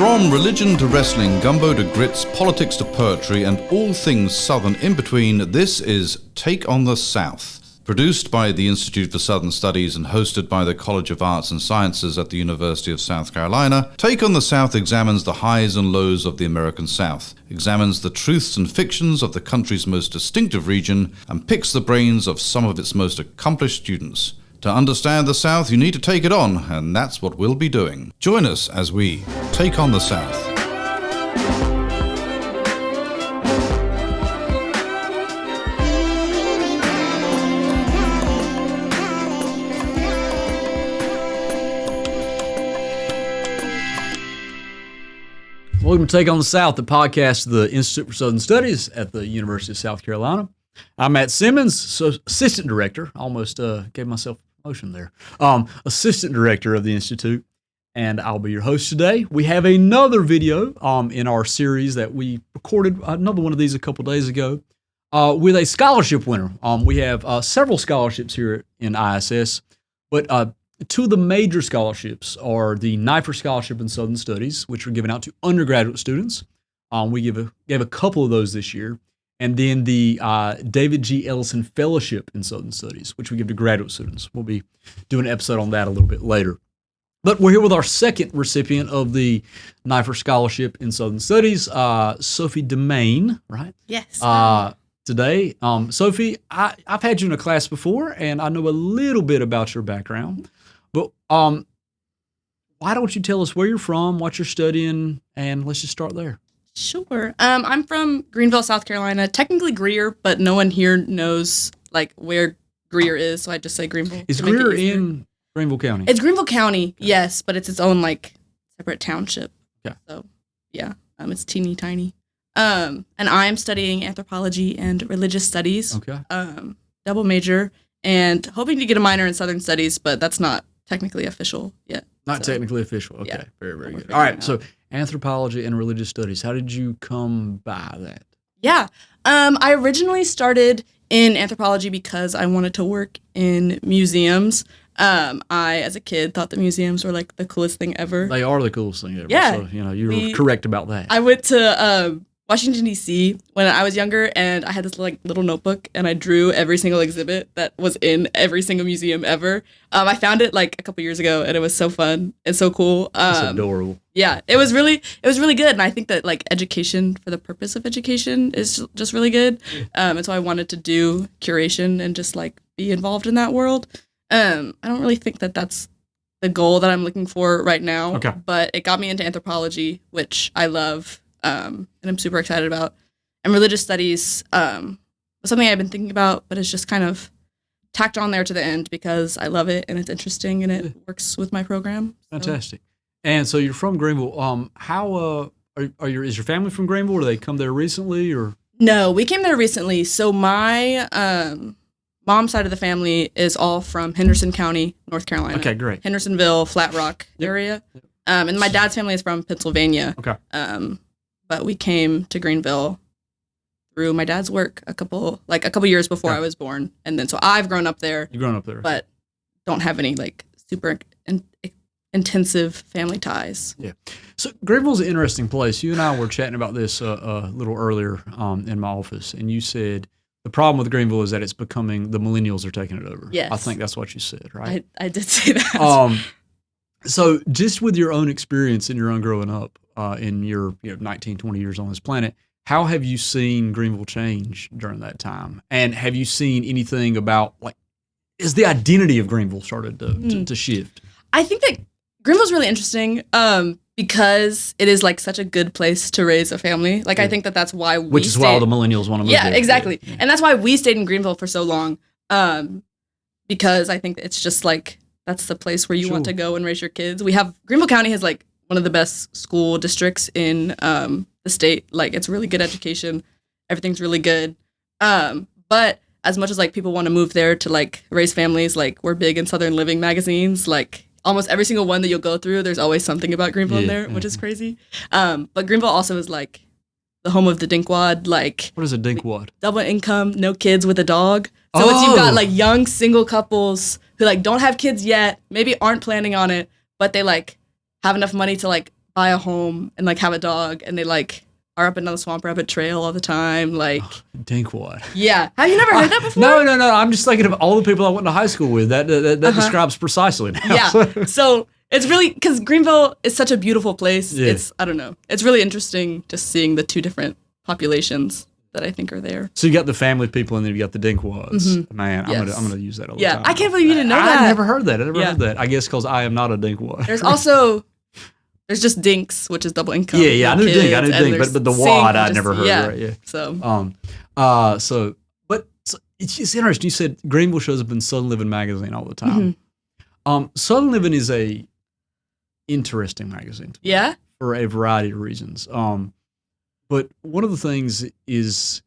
From religion to wrestling, gumbo to grits, politics to poetry, and all things Southern in between, this is Take on the South. Produced by the Institute for Southern Studies and hosted by the College of Arts and Sciences at the University of South Carolina, Take on the South examines the highs and lows of the American South, examines the truths and fictions of the country's most distinctive region, and picks the brains of some of its most accomplished students. To understand the South, you need to take it on, and that's what we'll be doing. Join us as we take on the South. Welcome to Take on the South, the podcast of the Institute for Southern Studies at the University of South Carolina. I'm Matt Simmons, Assistant Director. Almost gave myself a promotion there. Assistant Director of the Institute, and I'll be your host today. We have another video in our series that we recorded, another one of these a couple days ago, with a scholarship winner. We have several scholarships here in ISS, but two of the major scholarships are the Neuffer Scholarship in Southern Studies, which are given out to undergraduate students. We gave a couple of those this year. And then the David G. Ellison Fellowship in Southern Studies, which we give to graduate students. We'll be doing an episode on that a little bit later. But we're here with our second recipient of the Neuffer Scholarship in Southern Studies, Sophie deMaine, right? Yes. Today, Sophie, I've had you in a class before, and I know a little bit about your background. But why don't you tell us where you're from, what you're studying, and let's just start there. Sure. I'm from Greenville, South Carolina. Technically Greer, but no one here knows like where Greer is, so I just say Greenville. Is Greer in Greenville County? It's Greenville County, yes, but it's its own like separate township. Yeah. So yeah, it's teeny tiny. And I'm studying anthropology and religious studies. Okay. Double major, and hoping to get a minor in Southern Studies, but that's not technically official yet. Not technically official. Okay. Yeah. Very, very good. All right. So anthropology and religious studies. How did you come by that? Yeah. I originally started in anthropology because I wanted to work in museums. I, as a kid, thought that museums were like the coolest thing ever. They are the coolest thing ever. Yeah. So, you were correct about that. I went to Washington, D.C. when I was younger, and I had this like little notebook, and I drew every single exhibit that was in every single museum ever. I found it like a couple years ago, and it was so fun and so cool. That's adorable. Yeah, it was really good, and I think that like education for the purpose of education is just really good. And so I wanted to do curation and just like be involved in that world. I don't really think that that's the goal that I'm looking for right now. Okay. But it got me into anthropology, which I love. And I'm super excited about. And religious studies was something I've been thinking about, but it's just kind of tacked on there to the end because I love it and it's interesting and it works with my program. So. Fantastic. And so you're from Greenville. Is your family from Greenville? Or did they come there recently, or? No, we came there recently. So my mom's side of the family is all from Henderson County, North Carolina. Okay, great. Hendersonville, Flat Rock area. Yep. And my dad's family is from Pennsylvania. Okay. But we came to Greenville through my dad's work a couple years before I was born, and then so I've grown up there. You've grown up there, but don't have any like super intensive family ties. Yeah. So Greenville's an interesting place. You and I were chatting about this a little earlier in my office, and you said the problem with Greenville is that it's becoming the millennials are taking it over. Yes. I think that's what you said, right? I did say that. So just with your own experience and your own growing up in your 19, 20 years on this planet, how have you seen Greenville change during that time? And have you seen anything about, like, is the identity of Greenville started to shift? I think that Greenville's really interesting because it is like such a good place to raise a family. Like, I think that that's why Which is why all the millennials want to move there. there. Exactly. Yeah. And that's why we stayed in Greenville for so long because I think it's just like, that's the place where you want to go and raise your kids. Greenville County has like one of the best school districts in the state. Like, it's really good education. Everything's really good. But as much as like people want to move there to like raise families, like we're big in Southern Living magazines, like almost every single one that you'll go through, there's always something about Greenville in there, which is crazy. But Greenville also is like the home of the DINKWAD. Like, what is a DINKWAD? Double income, no kids with a dog. So it's, you've got like young single couples who like don't have kids yet, maybe aren't planning on it, but they like have enough money to like buy a home and like have a dog, and they like are up and down the Swamp Rabbit Trail all the time. Like Dinkwad. Yeah, have you never heard that before? No. I'm just thinking of all the people I went to high school with. That describes precisely now. Yeah. So it's really because Greenville is such a beautiful place. Yeah. I don't know. It's really interesting just seeing the two different populations that I think are there. So you got the family people, and then you got the Dinkwads. Man, Yes. I'm gonna use that all the Yeah, time. I can't believe you didn't know that. I never heard that. I never heard that. I guess because I am not a Dinkwad. There's just Dinks, which is double income. Yeah, I knew Dink. I knew Dink, but the wad I never heard. Yeah. Right, yeah. So But it's just interesting. You said Greenville shows up in Southern Living magazine all the time. Southern Living is a interesting magazine yeah. for a variety of reasons. But one of the things is,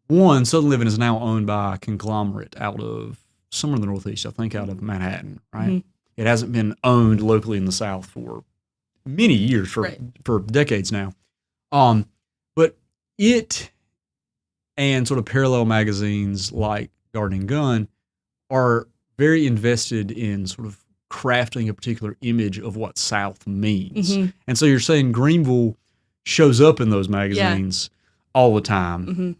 one, Southern Living is now owned by a conglomerate out of somewhere in the Northeast, I think out of Manhattan, right? It hasn't been owned locally in the South for many years, for decades now. But it and sort of parallel magazines like Garden Gun are very invested in sort of crafting a particular image of what South means. And so you're saying Greenville shows up in those magazines all the time.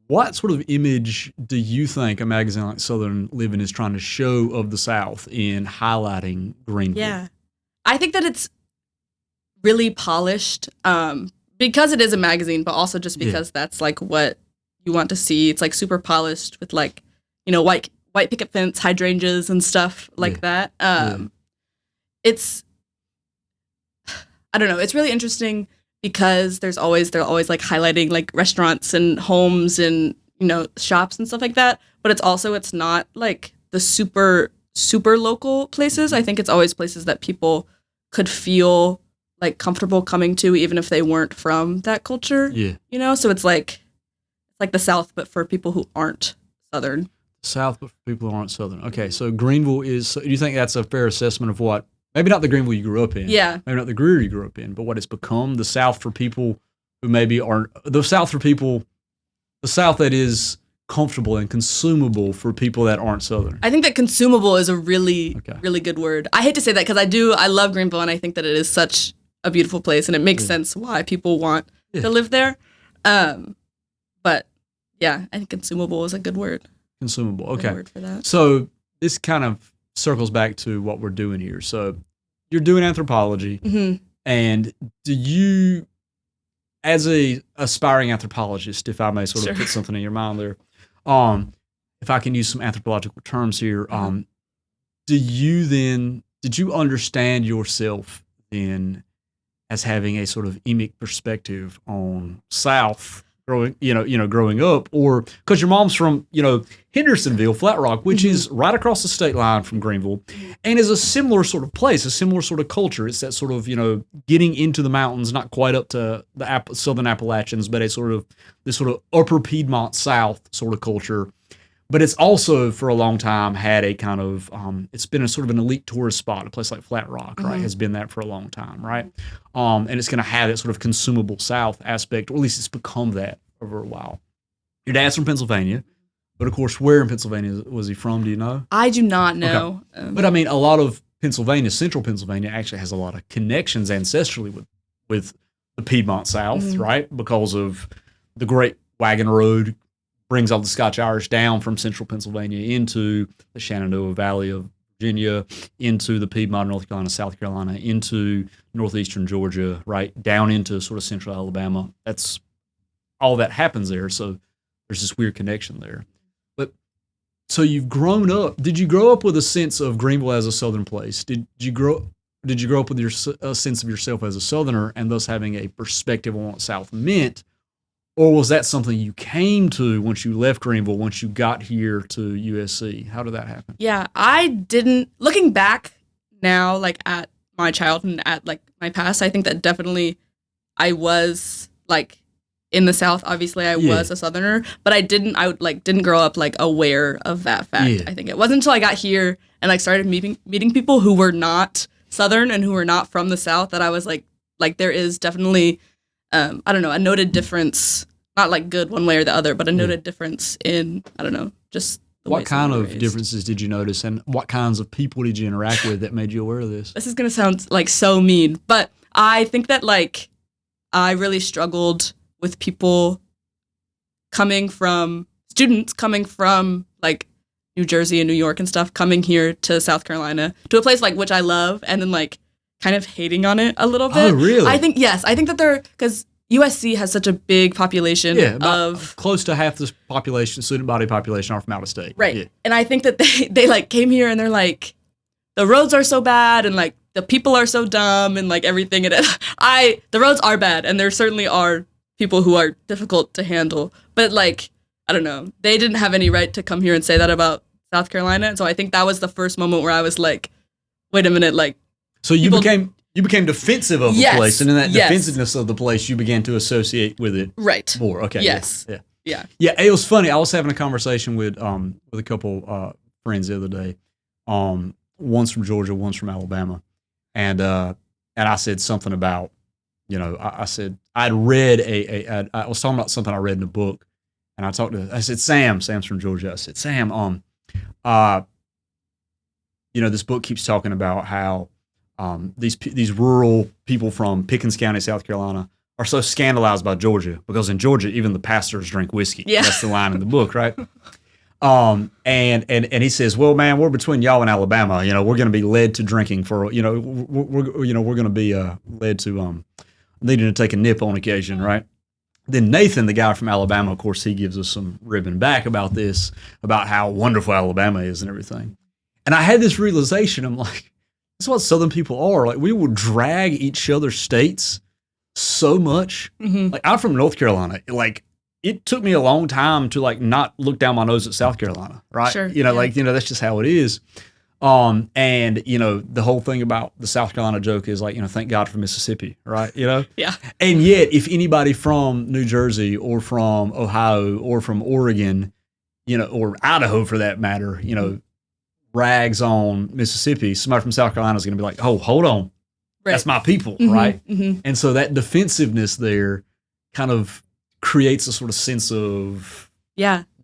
What sort of image do you think a magazine like Southern Living is trying to show of the South in highlighting Greenville? Yeah. I think that it's really polished because it is a magazine, but also just because that's like what you want to see. It's like super polished with like, white picket fence, hydrangeas and stuff like that. It's, I don't know, it's really interesting because they're always like highlighting like restaurants and homes and, shops and stuff like that. But it's not like the super local places. I think it's always places that people could feel like comfortable coming to, even if they weren't from that culture. So it's like the South, but for people who aren't Southern. South, but for people who aren't Southern. Okay, so Greenville is. Do you think that's a fair assessment of what? Maybe not the Greenville you grew up in. Yeah. Maybe not the Greer you grew up in, but what it's become, the South for people who maybe aren't. The South for people. The South that is comfortable and consumable for people that aren't Southern. I think that consumable is a really good word. I hate to say that because I love Greenville and I think that it is such a beautiful place and it makes sense why people want to live there. But yeah, I think consumable is a good word. Consumable. Okay. Good word for that. So this kind of circles back to what we're doing here. So you're doing anthropology, and do you, as a aspiring anthropologist, if I may sort of put something in your mind there, if I can use some anthropological terms here, did you understand yourself then as having a sort of emic perspective on South growing up, or because your mom's from, Hendersonville, Flat Rock, which is right across the state line from Greenville, and is a similar sort of place, a similar sort of culture. It's that sort of, getting into the mountains, not quite up to the Southern Appalachians, but this sort of upper Piedmont South sort of culture. But it's also, for a long time, had a kind of, it's been a sort of an elite tourist spot. A place like Flat Rock, right, has been that for a long time, right? And it's going to have that sort of consumable South aspect, or at least it's become that over a while. Your dad's from Pennsylvania, but of course, where in Pennsylvania was he from? Do you know? I do not know. Okay. But I mean, a lot of Pennsylvania, central Pennsylvania, actually has a lot of connections ancestrally with the Piedmont South, right? Because of the Great Wagon Road brings all the Scotch-Irish down from central Pennsylvania into the Shenandoah Valley of Virginia, into the Piedmont, North Carolina, South Carolina, into northeastern Georgia, right, down into sort of central Alabama. That's all that happens there. So there's this weird connection there. But so you've grown up. Did you grow up with a sense of Greenville as a Southern place? Did you grow up with a sense of yourself as a Southerner and thus having a perspective on what South meant? Or was that something you came to once you left Greenville, once you got here to USC? How did that happen? Yeah, I didn't. Looking back now, like at my childhood and at like my past, I think that definitely I was like in the South. Obviously, I was a Southerner, but I didn't grow up like aware of that fact. Yeah. I think it wasn't until I got here and like started meeting people who were not Southern and who were not from the South that I was like there is definitely. I don't know, a noted difference, not like good one way or the other, but a noted difference in, I don't know, just What kind of differences did you notice, and what kinds of people did you interact with that made you aware of this? This is gonna sound like so mean, but I think that like I really struggled with students coming from like New Jersey and New York and stuff, coming here to South Carolina, to a place like which I love, and then like kind of hating on it a little bit. Oh, really? I think that because USC has such a big population of close to half the population, student body population, are from out of state. Right. Yeah. And I think that they like came here and they're like, the roads are so bad and like the people are so dumb and like everything. And the roads are bad, and there certainly are people who are difficult to handle. But like, I don't know, they didn't have any right to come here and say that about South Carolina. And so I think that was the first moment where I was like, wait a minute, like. So you became defensive of the place, and in that defensiveness of the place, you began to associate with it more. Okay. Yes. Yeah. It was funny. I was having a conversation with a couple friends the other day. One's from Georgia, one's from Alabama, and I said something about, I said I'd read I was talking about something I read in a book, and I said Sam's from Georgia. I said, Sam, this book keeps talking about how these rural people from Pickens County, South Carolina, are so scandalized by Georgia because in Georgia, even the pastors drink whiskey. Yeah. That's the line in the book, right? And he says, well, man, we're between y'all and Alabama. We're going to be led to drinking for, we're going to be led to needing to take a nip on occasion, right? Then Nathan, the guy from Alabama, of course, he gives us some ribbon back about this, about how wonderful Alabama is and everything. And I had this realization. I'm like, that's what Southern people are. Like, we will drag each other's states so much. Mm-hmm. Like, I'm from North Carolina. Like, it took me a long time to like not look down my nose at South Carolina, right? Sure. That's just how it is. And the whole thing about the South Carolina joke is like, thank God for Mississippi, right? Yeah. And yet, if anybody from New Jersey or from Ohio or from Oregon, or Idaho for that matter, rags on Mississippi, somebody from South Carolina is going to be like, oh, hold on. Right. That's my people, mm-hmm, right? Mm-hmm. And so that defensiveness there kind of creates a sort of sense of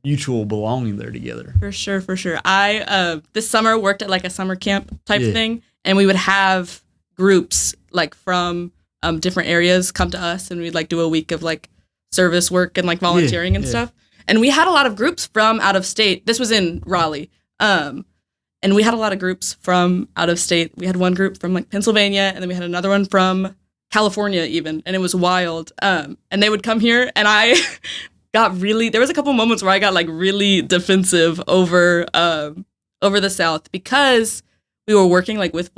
mutual belonging there together. For sure. I this summer worked at like a summer camp type thing, and we would have groups like from different areas come to us, and we'd like do a week of like service work and like volunteering and stuff. And we had a lot of groups from out of state. This was in Raleigh. And we had a lot of groups from out of state. We had one group from like Pennsylvania, and then we had another one from California even, and it was wild. And they would come here, and I there was a couple moments where I got like really defensive over the South because we were working like with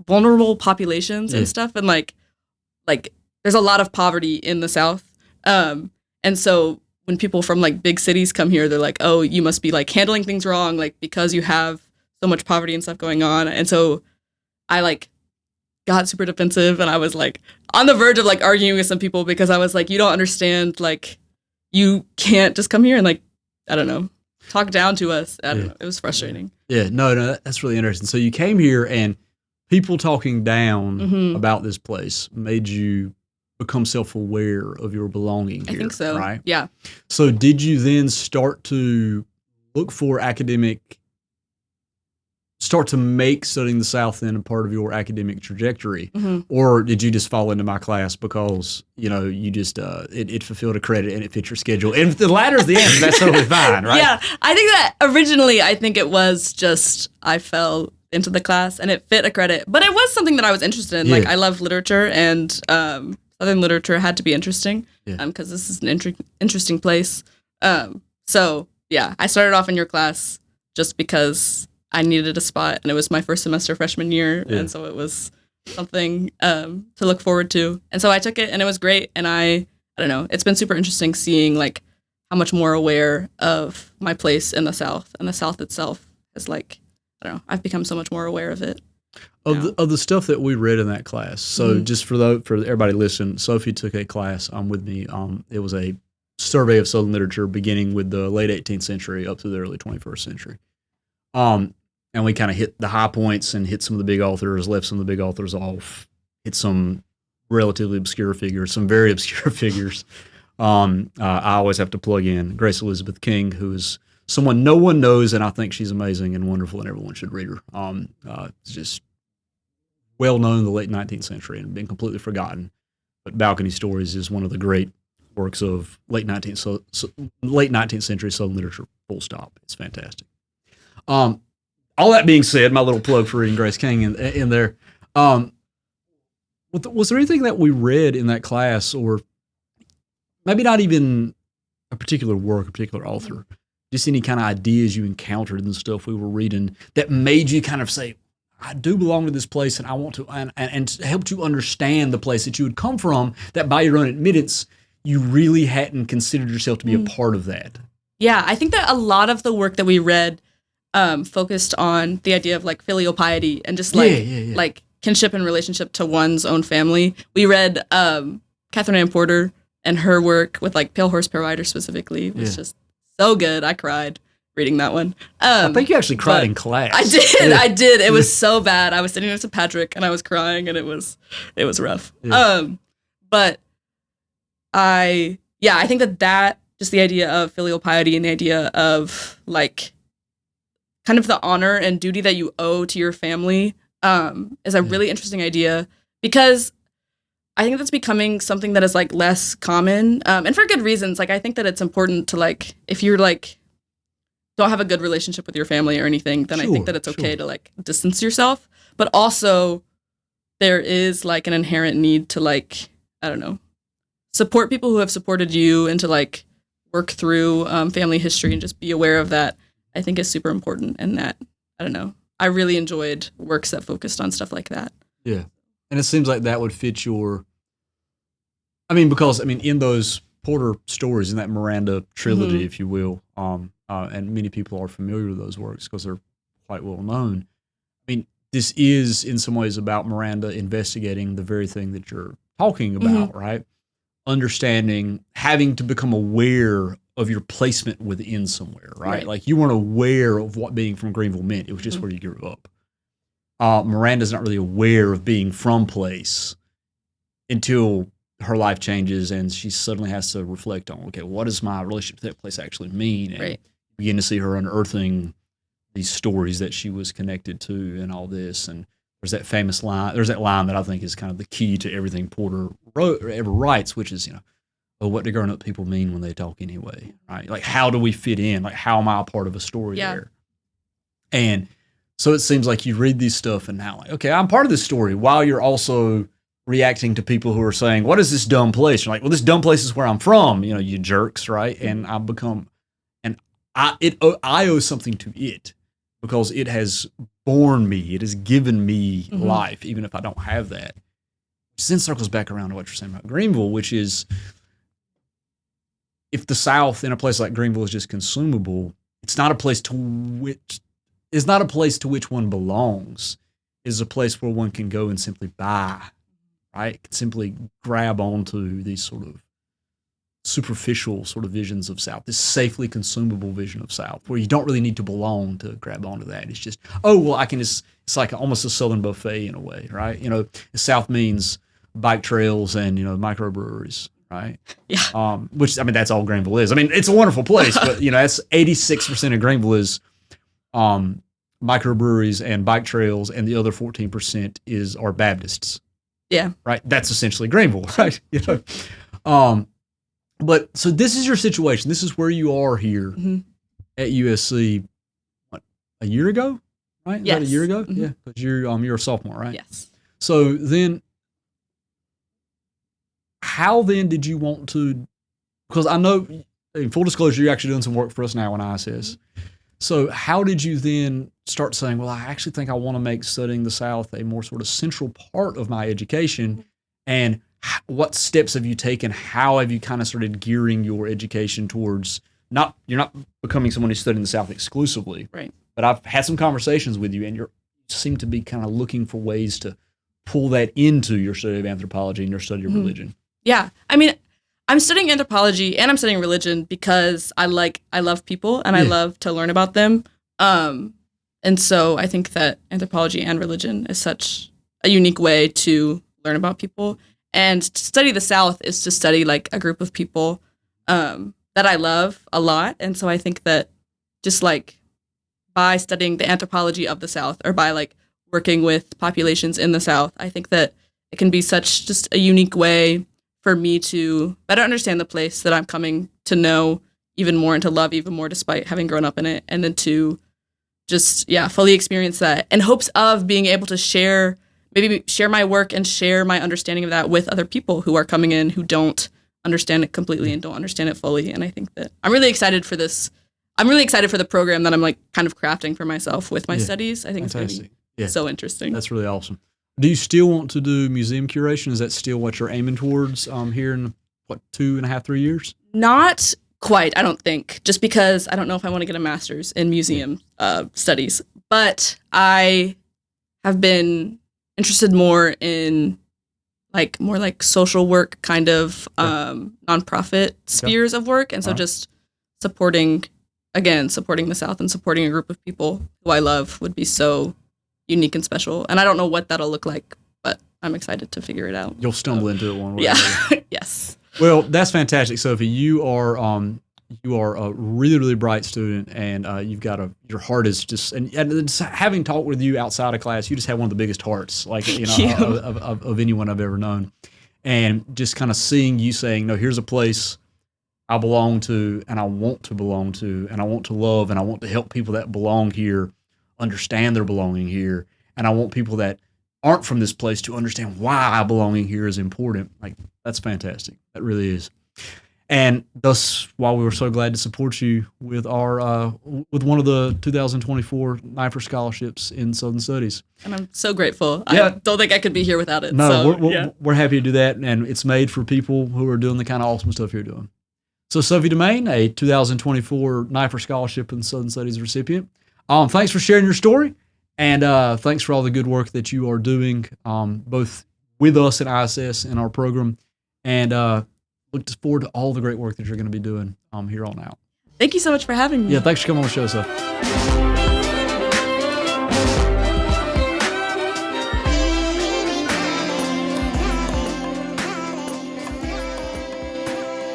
vulnerable populations and stuff, and like there's a lot of poverty in the South. And so when people from like big cities come here, they're like, oh, you must be like handling things wrong, like because you have so much poverty and stuff going on. And so I like got super defensive, and I was like on the verge of like arguing with some people because I was like, you don't understand, like you can't just come here and like, I don't know, talk down to us. I don't know. It was frustrating. Yeah, no, that's really interesting. So you came here and people talking down about this place made you become self-aware of your belonging here. I think so. Right? Yeah. So did you then start to look for start to make studying the South then a part of your academic trajectory? Or did you just fall into my class because, you just, it fulfilled a credit and it fit your schedule? And if the latter is the answer, that's totally fine, right? Yeah, I think that originally, I think it was just, I fell into the class and it fit a credit, but it was something that I was interested in. Yeah. Like I love literature, and Southern literature had to be interesting because this is an interesting place. So yeah, I started off in your class just because I needed a spot, and it was my first semester freshman year, and so it was something to look forward to. And so I took it, and it was great. And I don't know, it's been super interesting seeing like how much more aware of my place in the South, and the South itself is like, I don't know, I've become so much more aware of it. Of the stuff that we read in that class. So just for everybody listening, Sophie took a class with me. It was a survey of Southern literature beginning with the late 18th century up to the early 21st century. And we kind of hit the high points and hit some of the big authors, left some of the big authors off, hit some relatively obscure figures, some very obscure figures. I always have to plug in Grace Elizabeth King, who is someone no one knows, and I think she's amazing and wonderful, and everyone should read her. It's just well known in the late 19th century and been completely forgotten. But Balcony Stories is one of the great works of late 19th century Southern literature. Full stop. It's fantastic. All that being said, my little plug for reading Grace King in there. Was there anything that we read in that class, or maybe not even a particular work, a particular author, just any kind of ideas you encountered in the stuff we were reading that made you kind of say, I do belong to this place, and I want to, and helped you understand the place that you had come from, that by your own admittance, you really hadn't considered yourself to be a part of that? Yeah, I think that a lot of the work that we read focused on the idea of like filial piety and just like kinship and relationship to one's own family. We read Catherine Ann Porter and her work with like Pale Horse Pale Rider specifically. It was just so good. I cried reading that one. I think you actually cried in class. I did. I did. It was so bad. I was sitting next to Patrick and I was crying, and it was rough. Yeah. But I think that just the idea of filial piety and the idea of like kind of the honor and duty that you owe to your family is a really interesting idea, because I think that's becoming something that is like less common, and for good reasons. Like I think that it's important to like, if you're like don't have a good relationship with your family or anything, then I think that it's okay to like distance yourself. But also there is like an inherent need to like, I don't know, support people who have supported you and to like work through family history and just be aware of that. I think is super important, and that, I don't know, I really enjoyed works that focused on stuff like that. Yeah. And it seems like that would fit because in those Porter stories, in that Miranda trilogy, if you will, and many people are familiar with those works because they're quite well known. This is in some ways about Miranda investigating the very thing that you're talking about, right? Understanding, having to become aware of your placement within somewhere, right? Like you weren't aware of what being from Greenville meant. It was just where you grew up. Miranda's not really aware of being from place until her life changes and she suddenly has to reflect on, okay, what does my relationship to that place actually mean? And begin to see her unearthing these stories that she was connected to and all this. And there's that famous line, there's that line that I think is kind of the key to everything Porter ever writes, which is, what do grown-up people mean when they talk anyway, right? Like, how do we fit in? Like, how am I a part of a story there? And so it seems like you read these stuff and now, like, okay, I'm part of this story, while you're also reacting to people who are saying, what is this dumb place? You're like, well, this dumb place is where I'm from, you jerks, right? And I owe something to it because it has born me. It has given me life, even if I don't have that. Which then circles back around to what you're saying about Greenville, which is, if the South in a place like Greenville is just consumable, it's not a place to which one belongs. It's a place where one can go and simply buy, right? Can simply grab onto these sort of superficial sort of visions of South, this safely consumable vision of South, where you don't really need to belong to grab onto that. It's just, it's like almost a Southern buffet in a way, right? South means bike trails and, microbreweries, right? Yeah. Which, that's all Greenville is. It's a wonderful place, but, that's 86% of Greenville is microbreweries and bike trails, and the other 14% are Baptists. Yeah. Right? That's essentially Greenville, right? But so this is your situation. This is where you are here at USC, a year ago, right? Yes. Is that a year ago? Yeah, because you're a sophomore, right? Yes. So then, how then did you want to? Because I know, in full disclosure, you're actually doing some work for us now on ISS. So how did you then start saying, well, I actually think I want to make studying the South a more sort of central part of my education, and what steps have you taken? How have you kind of started gearing your education towards you're not becoming someone who's studying the South exclusively, right? But I've had some conversations with you, and you seem to be kind of looking for ways to pull that into your study of anthropology and your study of religion. Yeah, I'm studying anthropology and I'm studying religion because I love people and I love to learn about them. And so I think that anthropology and religion is such a unique way to learn about people. And to study the South is to study like a group of people that I love a lot. And so I think that just like by studying the anthropology of the South or by like working with populations in the South, I think that it can be such just a unique way for me to better understand the place that I'm coming to know even more and to love even more despite having grown up in it. And then to just, fully experience that in hopes of being able to maybe share my work and share my understanding of that with other people who are coming in who don't understand it completely and don't understand it fully. And I think that I'm really excited for this. I'm really excited for the program that I'm like kind of crafting for myself with my studies. I think it's going to be so interesting. That's really awesome. Do you still want to do museum curation? Is that still what you're aiming towards here in, 2.5, 3 years? Not quite, I don't think, just because I don't know if I want to get a master's in museum studies. But I have been interested more in more like social work kind of nonprofit spheres of work. And so just supporting the South and supporting a group of people who I love would be so unique and special. And I don't know what that'll look like, but I'm excited to figure it out. You'll stumble into it one way. Yeah. Yes. Well, that's fantastic, Sophie. You are a really, really bright student, and you've got your heart is just, and having talked with you outside of class, you just have one of the biggest hearts, of anyone I've ever known. And just kind of seeing you saying, no, here's a place I belong to, and I want to belong to, and I want to love, and I want to help people that belong here understand their belonging here, and I want people that aren't from this place to understand why belonging here is important. Like, that's fantastic. That really is. And thus, while we were so glad to support you with our with one of the 2024 Neuffer scholarships in Southern Studies, and I'm so grateful. Yeah. I don't think I could be here without it. No, we're happy to do that, and it's made for people who are doing the kind of awesome stuff you're doing. So, Sophie deMaine, a 2024 Neuffer scholarship in Southern Studies recipient. Thanks for sharing your story, and thanks for all the good work that you are doing, both with us at ISS in our program, and look forward to all the great work that you're going to be doing here on out. Thank you so much for having me. Yeah, thanks for coming on the show, Sophie.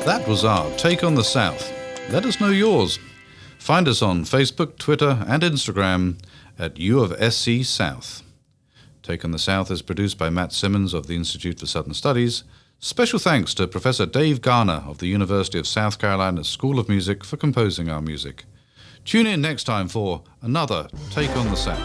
That was our Take on the South. Let us know yours. Find us on Facebook, Twitter, and Instagram at U of SC South. Take on the South is produced by Matt Simmons of the Institute for Southern Studies. Special thanks to Professor Dave Garner of the University of South Carolina School of Music for composing our music. Tune in next time for another Take on the South.